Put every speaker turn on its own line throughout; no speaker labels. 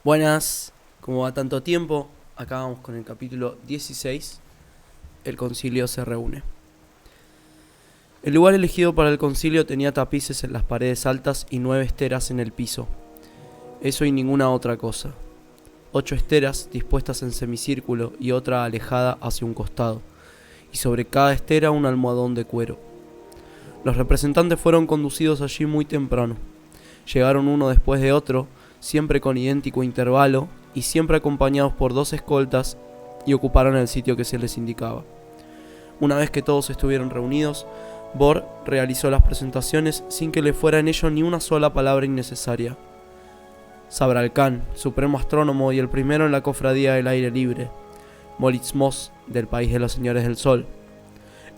Buenas, ¿cómo va tanto tiempo? Acá vamos con el capítulo 16. El concilio se reúne. El lugar elegido para el concilio tenía tapices en las paredes altas y 9 esteras en el piso. Eso y ninguna otra cosa. 8 esteras dispuestas en semicírculo y otra alejada hacia un costado, y sobre cada estera un almohadón de cuero. Los representantes fueron conducidos allí muy temprano. Llegaron uno después de otro, siempre con idéntico intervalo y siempre acompañados por 2 escoltas, y ocuparon el sitio que se les indicaba. Una vez que todos estuvieron reunidos, Bor realizó las presentaciones sin que le fuera en ello ni una sola palabra innecesaria. Sabralcán, supremo astrónomo y el primero en la cofradía del aire libre. Moritz Moss, del país de los señores del sol.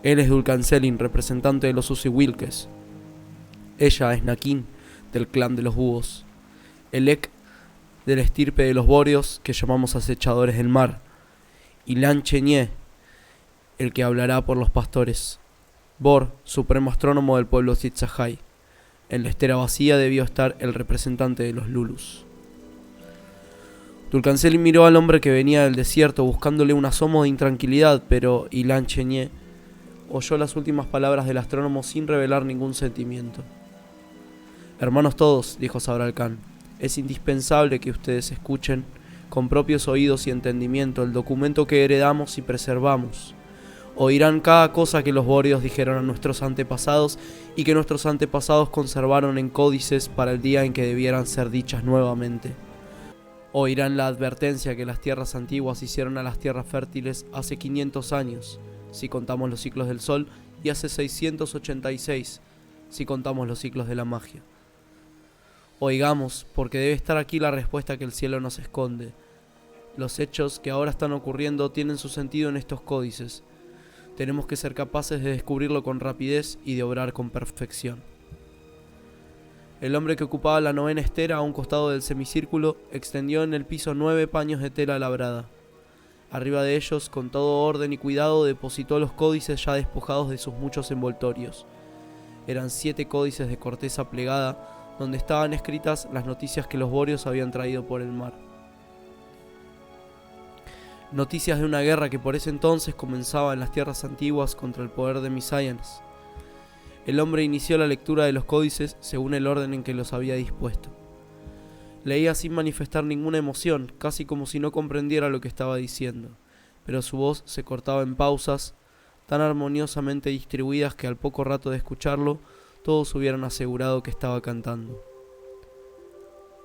Él es Dulcancelin, representante de los Usiwilkes. Ella es Nakin, del clan de los búhos. Elec, de la estirpe de los bóreos, que llamamos acechadores del mar. Y Lan Cheñé, el que hablará por los pastores. Bor, supremo astrónomo del pueblo Zitzahai. En la estera vacía debió estar el representante de los Lulus. Dulcancelin miró al hombre que venía del desierto buscándole un asomo de intranquilidad, pero Ilan Cheñé oyó las últimas palabras del astrónomo sin revelar ningún sentimiento. Hermanos todos, dijo Sabralcán, es indispensable que ustedes escuchen con propios oídos y entendimiento el documento que heredamos y preservamos. Oirán cada cosa que los bóreos dijeron a nuestros antepasados y que nuestros antepasados conservaron en códices para el día en que debieran ser dichas nuevamente. Oirán la advertencia que las tierras antiguas hicieron a las tierras fértiles hace 500 años, si contamos los ciclos del sol, y hace 686, si contamos los ciclos de la magia. Oigamos, porque debe estar aquí la respuesta que el cielo nos esconde. Los hechos que ahora están ocurriendo tienen su sentido en estos códices. Tenemos que ser capaces de descubrirlo con rapidez y de obrar con perfección. El hombre que ocupaba la 9ª estera a un costado del semicírculo extendió en el piso 9 paños de tela labrada. Arriba de ellos, con todo orden y cuidado, depositó los códices ya despojados de sus muchos envoltorios. Eran 7 códices de corteza plegada, donde estaban escritas las noticias que los bóreos habían traído por el mar. Noticias de una guerra que por ese entonces comenzaba en las tierras antiguas contra el poder de Misayanes. El hombre inició la lectura de los códices según el orden en que los había dispuesto. Leía sin manifestar ninguna emoción, casi como si no comprendiera lo que estaba diciendo, pero su voz se cortaba en pausas tan armoniosamente distribuidas que al poco rato de escucharlo, todos hubieran asegurado que estaba cantando.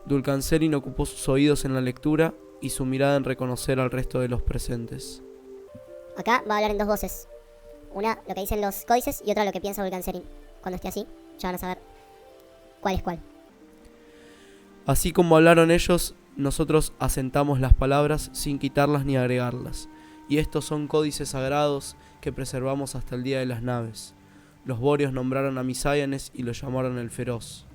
Dulcancelin ocupó sus oídos en la lectura y su mirada en reconocer al resto de los presentes.
Acá va a hablar en 2 voces. Una lo que dicen los códices y otra lo que piensa Dulcancelin. Cuando esté así, ya van a saber cuál es cuál.
Así como hablaron ellos, nosotros asentamos las palabras sin quitarlas ni agregarlas. Y estos son códices sagrados que preservamos hasta el día de las naves. Los bóreos nombraron a Misayanes y lo llamaron el Feroz.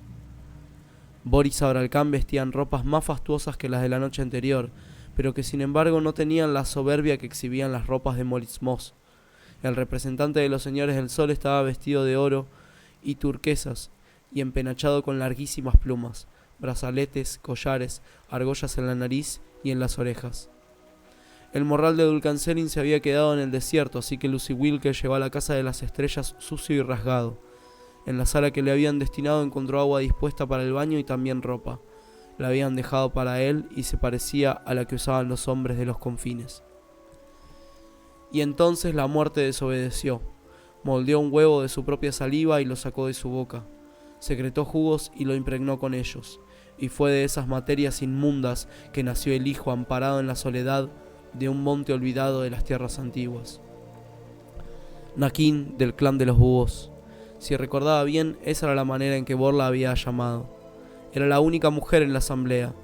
Bor y Sabralcán vestían ropas más fastuosas que las de la noche anterior, pero que sin embargo no tenían la soberbia que exhibían las ropas de Moritz Moss. El representante de los señores del sol estaba vestido de oro y turquesas y empenachado con larguísimas plumas, brazaletes, collares, argollas en la nariz y en las orejas. El morral de Dulcancelin se había quedado en el desierto, así que Usiwilke llevó a la casa de las estrellas sucio y rasgado. En la sala que le habían destinado encontró agua dispuesta para el baño y también ropa. La habían dejado para él y se parecía a la que usaban los hombres de los confines. Y entonces la muerte desobedeció. Moldeó un huevo de su propia saliva y lo sacó de su boca. Secretó jugos y lo impregnó con ellos. Y fue de esas materias inmundas que nació el hijo amparado en la soledad de un monte olvidado de las tierras antiguas. Nakin, del clan de los búhos. Si recordaba bien, esa era la manera en que Bor la había llamado. Era la única mujer en la asamblea,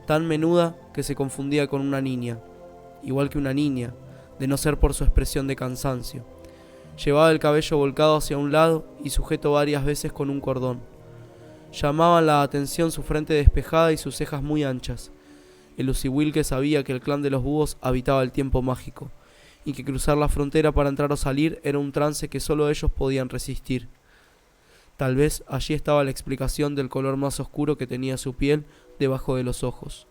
tan menuda que se confundía con una niña, igual que una niña, de no ser por su expresión de cansancio. Llevaba el cabello volcado hacia un lado y sujeto varias veces con un cordón. Llamaban la atención su frente despejada y sus cejas muy anchas. El Usiwilke sabía que el clan de los búhos habitaba el tiempo mágico, y que cruzar la frontera para entrar o salir era un trance que solo ellos podían resistir. Tal vez allí estaba la explicación del color más oscuro que tenía su piel debajo de los ojos.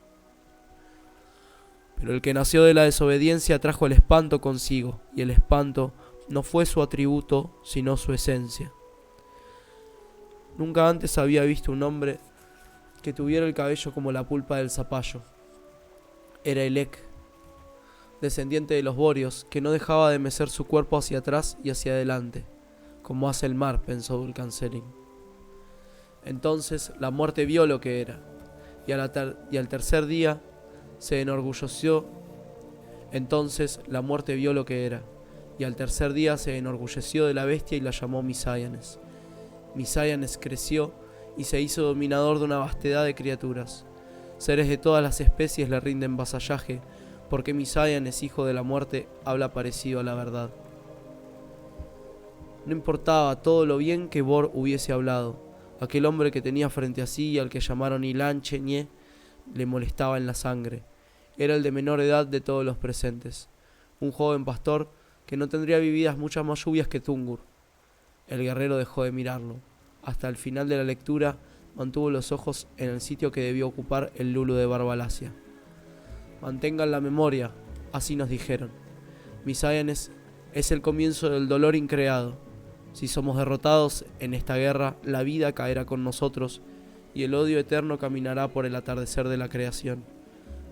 Pero el que nació de la desobediencia trajo el espanto consigo, y el espanto no fue su atributo, sino su esencia. Nunca antes había visto un hombre que tuviera el cabello como la pulpa del zapallo. Era Elec, descendiente de los Borios, que no dejaba de mecer su cuerpo hacia atrás y hacia adelante, como hace el mar, pensó Dulcancelin. Entonces la muerte vio lo que era, y al tercer día se enorgulleció. Entonces la muerte vio lo que era, y al tercer día se enorgulleció de la bestia y la llamó Misáyanes. Misáyanes creció y se hizo dominador de una vastedad de criaturas. Seres de todas las especies le rinden vasallaje, porque Misáyanes, hijo de la muerte, habla parecido a la verdad. No importaba todo lo bien que Bor hubiese hablado. Aquel hombre que tenía frente a sí, al que llamaron Ilanche Ñe, le molestaba en la sangre. Era el de menor edad de todos los presentes, un joven pastor que no tendría vividas muchas más lluvias que Tungur. El guerrero dejó de mirarlo. Hasta el final de la lectura mantuvo los ojos en el sitio que debió ocupar el Lulu de Barbalacia. Mantengan la memoria, así nos dijeron. Misáyanes es el comienzo del dolor increado. Si somos derrotados en esta guerra, la vida caerá con nosotros y el odio eterno caminará por el atardecer de la creación.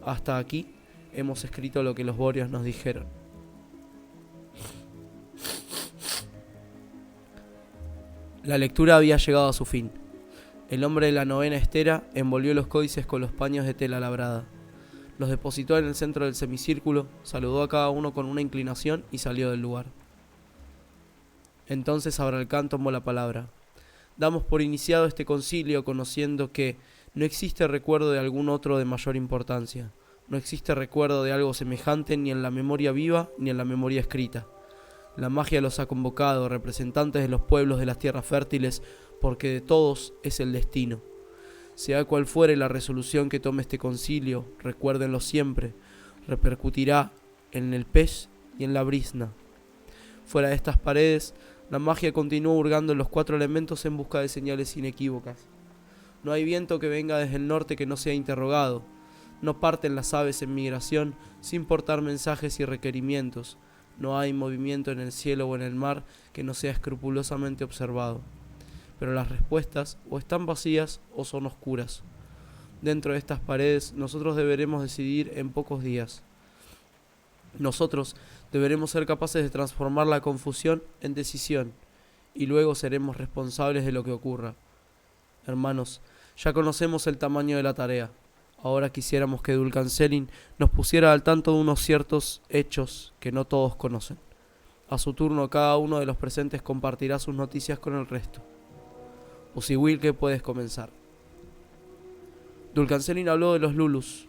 Hasta aquí hemos escrito lo que los Borios nos dijeron. La lectura había llegado a su fin. El hombre de la novena estera envolvió los códices con los paños de tela labrada. Los depositó en el centro del semicírculo, saludó a cada uno con una inclinación y salió del lugar. Entonces Abralcán tomó la palabra. Damos por iniciado este concilio conociendo que no existe recuerdo de algún otro de mayor importancia. No existe recuerdo de algo semejante ni en la memoria viva ni en la memoria escrita. La magia los ha convocado, representantes de los pueblos de las tierras fértiles, porque de todos es el destino. Sea cual fuere la resolución que tome este concilio, recuérdenlo siempre, repercutirá en el pez y en la brizna. Fuera de estas paredes, la magia continúa hurgando en los 4 elementos en busca de señales inequívocas. No hay viento que venga desde el norte que no sea interrogado. No parten las aves en migración sin portar mensajes y requerimientos. No hay movimiento en el cielo o en el mar que no sea escrupulosamente observado. Pero las respuestas o están vacías o son oscuras. Dentro de estas paredes nosotros deberemos decidir en pocos días. Nosotros deberemos ser capaces de transformar la confusión en decisión y luego seremos responsables de lo que ocurra. Hermanos, ya conocemos el tamaño de la tarea. Ahora quisiéramos que Dulcancelin nos pusiera al tanto de unos ciertos hechos que no todos conocen. A su turno, cada uno de los presentes compartirá sus noticias con el resto. Usiwilke, puedes comenzar. Dulcancelin habló de los Lulus,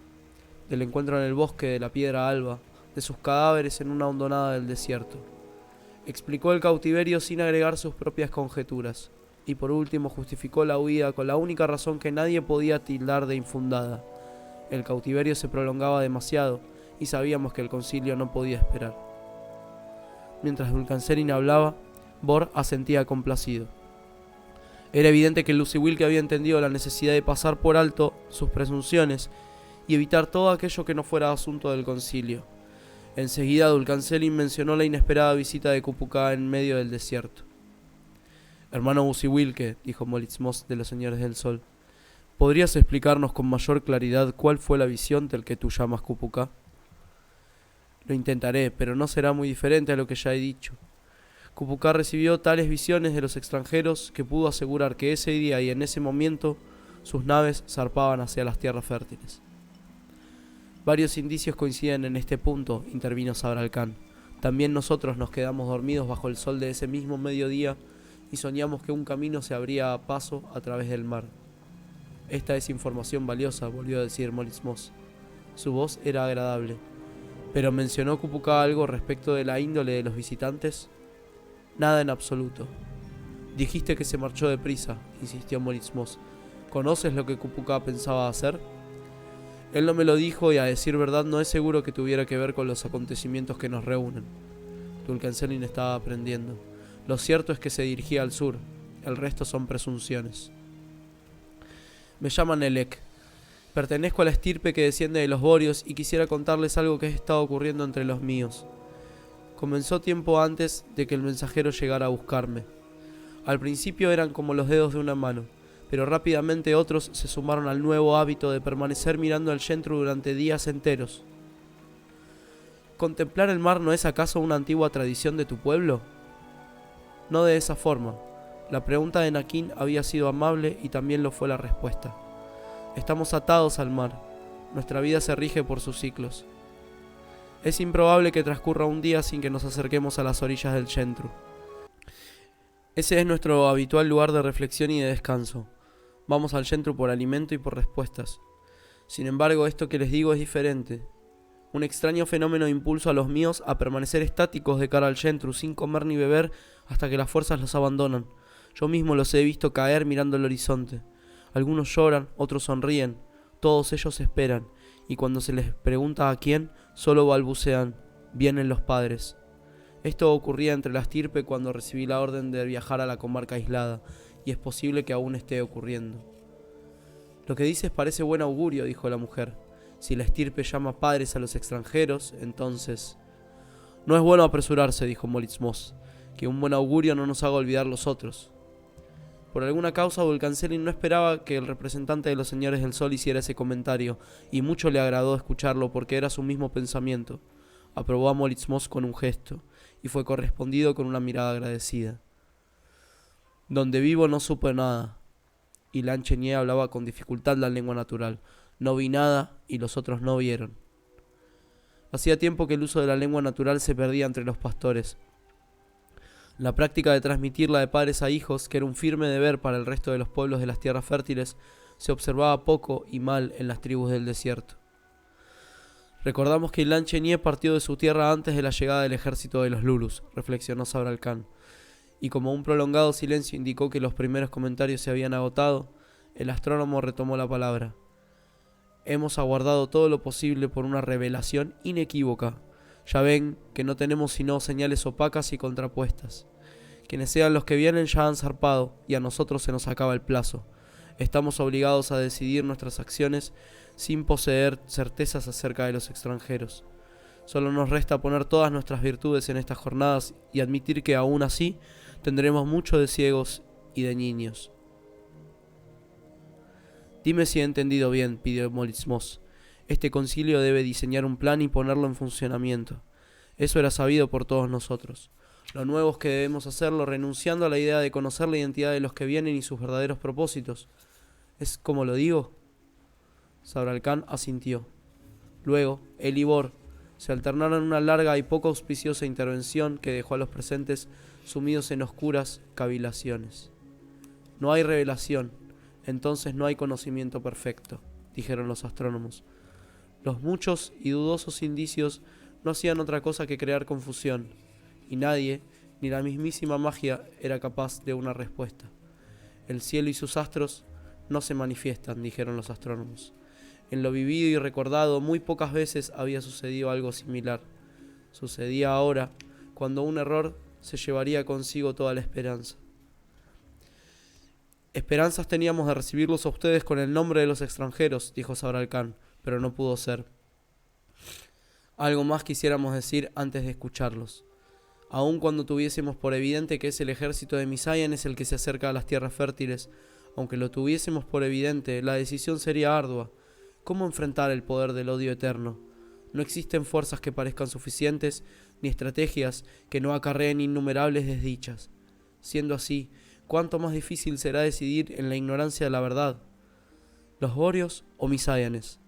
del encuentro en el bosque de la Piedra Alba, de sus cadáveres en una hondonada del desierto. Explicó el cautiverio sin agregar sus propias conjeturas, y por último justificó la huida con la única razón que nadie podía tildar de infundada. El cautiverio se prolongaba demasiado, y sabíamos que el concilio no podía esperar. Mientras Dulcancelin hablaba, Bor asentía complacido. Era evidente que Usiwilke había entendido la necesidad de pasar por alto sus presunciones y evitar todo aquello que no fuera asunto del concilio. Enseguida Dulcancelin mencionó la inesperada visita de Kupuka en medio del desierto. Hermano Usiwilke, dijo Molizmos de los Señores del Sol, ¿podrías explicarnos con mayor claridad cuál fue la visión del que tú llamas Kupuka? Lo intentaré, pero no será muy diferente a lo que ya he dicho. Kupuka recibió tales visiones de los extranjeros que pudo asegurar que ese día y en ese momento sus naves zarpaban hacia las tierras fértiles. Varios indicios coinciden en este punto, intervino Sabralcán. También nosotros nos quedamos dormidos bajo el sol de ese mismo mediodía y soñamos que un camino se abría a paso a través del mar. Esta es información valiosa, volvió a decir Molizmos. Su voz era agradable. ¿Pero mencionó Kupuka algo respecto de la índole de los visitantes? Nada en absoluto. Dijiste que se marchó deprisa, insistió Molizmos. ¿Conoces lo que Kupuka pensaba hacer? Él no me lo dijo y a decir verdad no es seguro que tuviera que ver con los acontecimientos que nos reúnen. Dulcancelin estaba aprendiendo. Lo cierto es que se dirigía al sur, el resto son presunciones. Me llaman Elec. Pertenezco a la estirpe que desciende de los Borios y quisiera contarles algo que ha estado ocurriendo entre los míos. Comenzó tiempo antes de que el mensajero llegara a buscarme. Al principio eran como los dedos de una mano, pero rápidamente otros se sumaron al nuevo hábito de permanecer mirando al Yentru durante días enteros. ¿Contemplar el mar no es acaso una antigua tradición de tu pueblo? No de esa forma. La pregunta de Nakin había sido amable y también lo fue la respuesta. Estamos atados al mar. Nuestra vida se rige por sus ciclos. Es improbable que transcurra un día sin que nos acerquemos a las orillas del Yentru. Ese es nuestro habitual lugar de reflexión y de descanso. Vamos al Yentru por alimento y por respuestas. Sin embargo, esto que les digo es diferente. Un extraño fenómeno impulso a los míos a permanecer estáticos de cara al Yentru sin comer ni beber hasta que las fuerzas los abandonan. Yo mismo los he visto caer mirando el horizonte. Algunos lloran, otros sonríen, todos ellos esperan, y cuando se les pregunta a quién, solo balbucean: vienen los padres. Esto ocurría entre la estirpe cuando recibí la orden de viajar a la comarca aislada, y es posible que aún esté ocurriendo. Lo que dices parece buen augurio, dijo la mujer. Si la estirpe llama padres a los extranjeros, entonces... No es bueno apresurarse, dijo Molitzmos, que un buen augurio no nos haga olvidar los otros. Por alguna causa, Volcancelin no esperaba que el representante de los señores del sol hiciera ese comentario, y mucho le agradó escucharlo porque era su mismo pensamiento. Aprobó a Molitzmos con un gesto, y fue correspondido con una mirada agradecida. Donde vivo no supe nada, y Lanchenier hablaba con dificultad la lengua natural. No vi nada, y los otros no vieron. Hacía tiempo que el uso de la lengua natural se perdía entre los pastores. La práctica de transmitirla de padres a hijos, que era un firme deber para el resto de los pueblos de las tierras fértiles, se observaba poco y mal en las tribus del desierto. Recordamos que Lanchenier partió de su tierra antes de la llegada del ejército de los Lulus, reflexionó Sabra Khan, y como un prolongado silencio indicó que los primeros comentarios se habían agotado, el astrónomo retomó la palabra. Hemos aguardado todo lo posible por una revelación inequívoca. Ya ven que no tenemos sino señales opacas y contrapuestas. Quienes sean los que vienen ya han zarpado y a nosotros se nos acaba el plazo. Estamos obligados a decidir nuestras acciones sin poseer certezas acerca de los extranjeros. Solo nos resta poner todas nuestras virtudes en estas jornadas y admitir que aún así tendremos mucho de ciegos y de niños. Dime si he entendido bien, pidió Molitzmos. Este concilio debe diseñar un plan y ponerlo en funcionamiento. Eso era sabido por todos nosotros. Lo nuevo es que debemos hacerlo renunciando a la idea de conocer la identidad de los que vienen y sus verdaderos propósitos. ¿Es como lo digo? Sabra Khan asintió. Luego, él y Bor se alternaron en una larga y poco auspiciosa intervención que dejó a los presentes sumidos en oscuras cavilaciones. No hay revelación, entonces no hay conocimiento perfecto, dijeron los astrónomos. Los muchos y dudosos indicios no hacían otra cosa que crear confusión, y nadie, ni la mismísima magia, era capaz de una respuesta. El cielo y sus astros no se manifiestan, dijeron los astrónomos. En lo vivido y recordado muy pocas veces había sucedido algo similar. Sucedía ahora, cuando un error se llevaría consigo toda la esperanza. Esperanzas teníamos de recibirlos a ustedes con el nombre de los extranjeros, dijo Sabra Khan, pero no pudo ser. Algo más quisiéramos decir antes de escucharlos. Aun cuando tuviésemos por evidente que es el ejército de Misayan es el que se acerca a las tierras fértiles, aunque lo tuviésemos por evidente, la decisión sería ardua. ¿Cómo enfrentar el poder del odio eterno? No existen fuerzas que parezcan suficientes, ni estrategias que no acarreen innumerables desdichas. Siendo así, ¿cuánto más difícil será decidir en la ignorancia de la verdad? ¿Los Borios o Misayanes?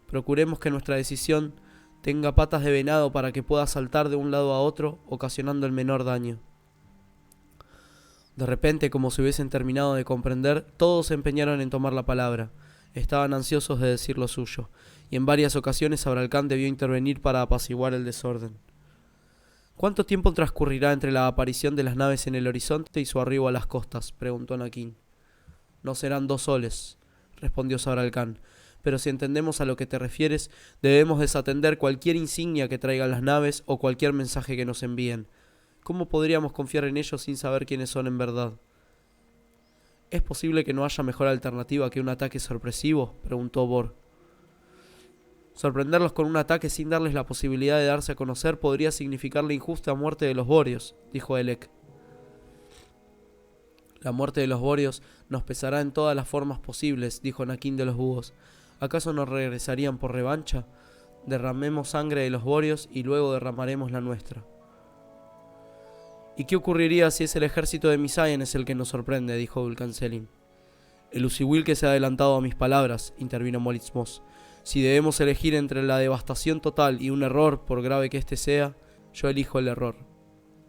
Procuremos que nuestra decisión tenga patas de venado para que pueda saltar de un lado a otro, ocasionando el menor daño. De repente, como si hubiesen terminado de comprender, todos se empeñaron en tomar la palabra. Estaban ansiosos de decir lo suyo, y en varias ocasiones Sabra Khan debió intervenir para apaciguar el desorden. ¿Cuánto tiempo transcurrirá entre la aparición de las naves en el horizonte y su arribo a las costas?, preguntó Nakin. No serán 2 soles, respondió Sabra Khan, pero si entendemos a lo que te refieres, debemos desatender cualquier insignia que traigan las naves o cualquier mensaje que nos envíen. ¿Cómo podríamos confiar en ellos sin saber quiénes son en verdad? ¿Es posible que no haya mejor alternativa que un ataque sorpresivo?, preguntó Bor. Sorprenderlos con un ataque sin darles la posibilidad de darse a conocer podría significar la injusta muerte de los Borios, dijo Elec. La muerte de los Borios nos pesará en todas las formas posibles, dijo Nakin de los Búhos. ¿Acaso nos regresarían por revancha? Derramemos sangre de los Borios y luego derramaremos la nuestra. ¿Y qué ocurriría si es el ejército de Misayen el que nos sorprende?, dijo Vulcanselin. El Usiwil que se ha adelantado a mis palabras, intervino Molitz Moss. Si debemos elegir entre la devastación total y un error, por grave que éste sea, yo elijo el error.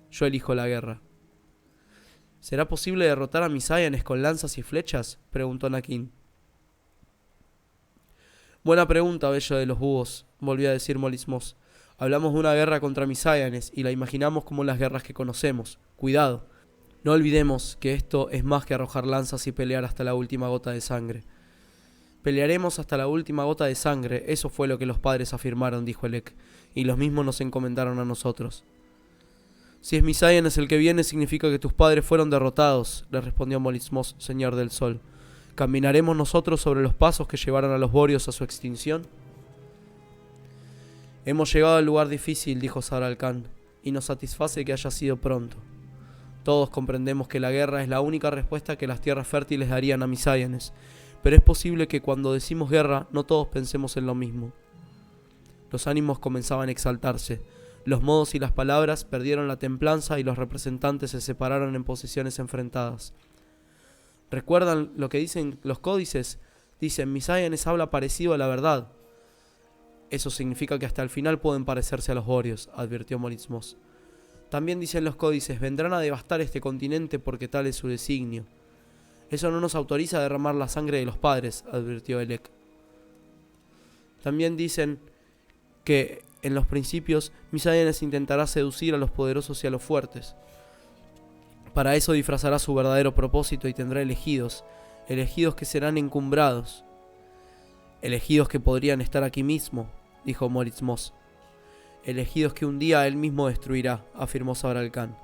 Yo elijo la guerra. ¿Será posible derrotar a Misayen con lanzas y flechas?, preguntó Nakin. Buena pregunta, bello de los búhos, volvió a decir Molitz Moss. Hablamos de una guerra contra Misayanes y la imaginamos como las guerras que conocemos. Cuidado. No olvidemos que esto es más que arrojar lanzas y pelear hasta la última gota de sangre. Pelearemos hasta la última gota de sangre, eso fue lo que los padres afirmaron, dijo Elec, y los mismos nos encomendaron a nosotros. Si es Misayanes el que viene, significa que tus padres fueron derrotados, le respondió Molitz Moss, señor del sol. ¿Caminaremos nosotros sobre los pasos que llevaron a los Borios a su extinción? Hemos llegado al lugar difícil, dijo Sabral Khan, y nos satisface que haya sido pronto. Todos comprendemos que la guerra es la única respuesta que las tierras fértiles darían a Misayanes, pero es posible que cuando decimos guerra no todos pensemos en lo mismo. Los ánimos comenzaban a exaltarse, los modos y las palabras perdieron la templanza y los representantes se separaron en posiciones enfrentadas. ¿Recuerdan lo que dicen los códices? Dicen, Misayanes habla parecido a la verdad. Eso significa que hasta el final pueden parecerse a los Borios, advirtió Molitz Moss. También dicen los códices, vendrán a devastar este continente porque tal es su designio. Eso no nos autoriza a derramar la sangre de los padres, advirtió Elec. También dicen que, en los principios, Misayanes intentará seducir a los poderosos y a los fuertes. Para eso disfrazará su verdadero propósito y tendrá elegidos que serán encumbrados. Elegidos que podrían estar aquí mismo, dijo Molitz Moss. Elegidos que un día él mismo destruirá, afirmó Sabral Khan.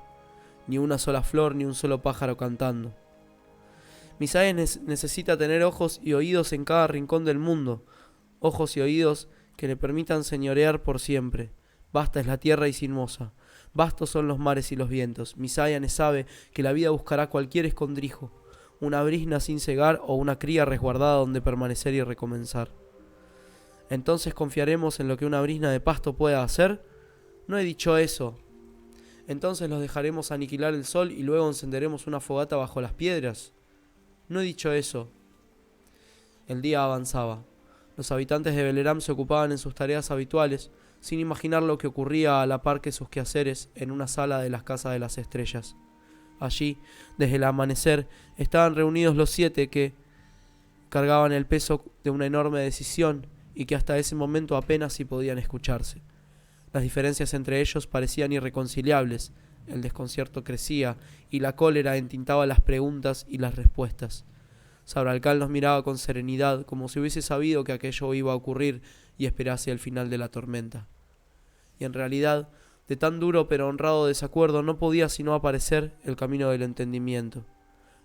Ni una sola flor ni un solo pájaro cantando. Misayanes necesita tener ojos y oídos en cada rincón del mundo, ojos y oídos que le permitan señorear por siempre. Vasta es la tierra y sinuosa, vastos son los mares y los vientos. Misayanes sabe que la vida buscará cualquier escondrijo, una brizna sin cegar o una cría resguardada donde permanecer y recomenzar. ¿Entonces confiaremos en lo que una brizna de pasto pueda hacer? No he dicho eso. ¿Entonces los dejaremos aniquilar el sol y luego encenderemos una fogata bajo las piedras? No he dicho eso. El día avanzaba. Los habitantes de Beleram se ocupaban en sus tareas habituales, sin imaginar lo que ocurría a la par que sus quehaceres en una sala de las casas de las estrellas. Allí, desde el amanecer, estaban reunidos los 7 que cargaban el peso de una enorme decisión y que hasta ese momento apenas si podían escucharse. Las diferencias entre ellos parecían irreconciliables, el desconcierto crecía y la cólera entintaba las preguntas y las respuestas. Sabral Khan los miraba con serenidad, como si hubiese sabido que aquello iba a ocurrir y esperase el final de la tormenta. Y en realidad, de tan duro pero honrado desacuerdo no podía sino aparecer el camino del entendimiento.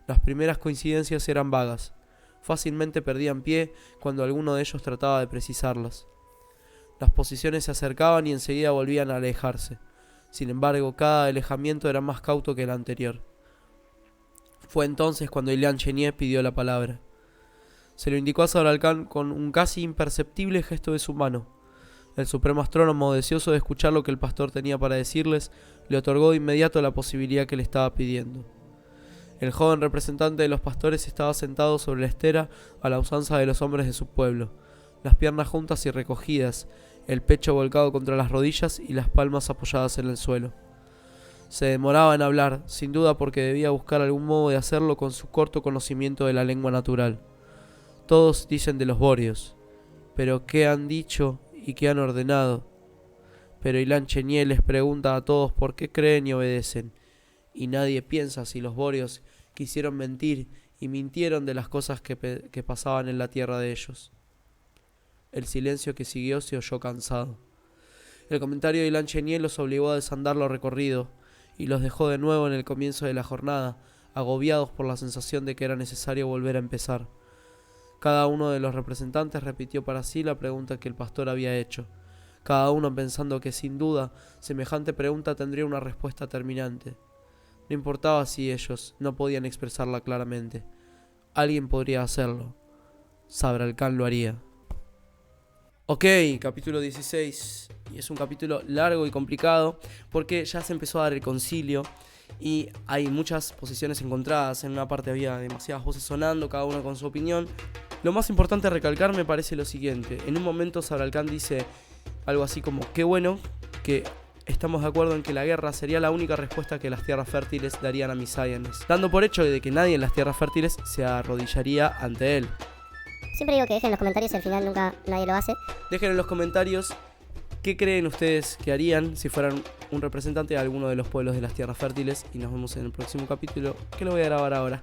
Las primeras coincidencias eran vagas. Fácilmente perdían pie cuando alguno de ellos trataba de precisarlas. Las posiciones se acercaban y enseguida volvían a alejarse. Sin embargo, cada alejamiento era más cauto que el anterior. Fue entonces cuando Ilan Chenier pidió la palabra. Se lo indicó a Sabral Khan con un casi imperceptible gesto de su mano. El supremo astrónomo, deseoso de escuchar lo que el pastor tenía para decirles, le otorgó de inmediato la posibilidad que le estaba pidiendo. El joven representante de los pastores estaba sentado sobre la estera a la usanza de los hombres de su pueblo, las piernas juntas y recogidas, el pecho volcado contra las rodillas y las palmas apoyadas en el suelo. Se demoraba en hablar, sin duda porque debía buscar algún modo de hacerlo con su corto conocimiento de la lengua natural. Todos dicen de los Borios, pero ¿qué han dicho y qué han ordenado? Pero Ilan Chenier les pregunta a todos por qué creen y obedecen, y nadie piensa si los Borios quisieron mentir y mintieron de las cosas que pasaban en la tierra de ellos. El silencio que siguió se oyó cansado. El comentario de Ilan Chenier los obligó a desandar lo recorrido y los dejó de nuevo en el comienzo de la jornada, agobiados por la sensación de que era necesario volver a empezar. Cada uno de los representantes repitió para sí la pregunta que el pastor había hecho, cada uno pensando que sin duda semejante pregunta tendría una respuesta terminante. No importaba si ellos no podían expresarla claramente. Alguien podría hacerlo. Sabra Khan lo haría. Ok, capítulo 16. Y es un capítulo largo y complicado porque ya se empezó a dar el concilio y hay muchas posiciones encontradas. En una parte había demasiadas voces sonando, cada uno con su opinión. Lo más importante a recalcar me parece lo siguiente. En un momento Sabra Khan dice algo así como: qué bueno que estamos de acuerdo en que la guerra sería la única respuesta que las tierras fértiles darían a Misayanes, dando por hecho de que nadie en las tierras fértiles se arrodillaría ante él.
Siempre digo que dejen en los comentarios y al final nunca nadie lo hace.
Dejen en los comentarios qué creen ustedes que harían si fueran un representante de alguno de los pueblos de las tierras fértiles. Y nos vemos en el próximo capítulo, que lo voy a grabar ahora.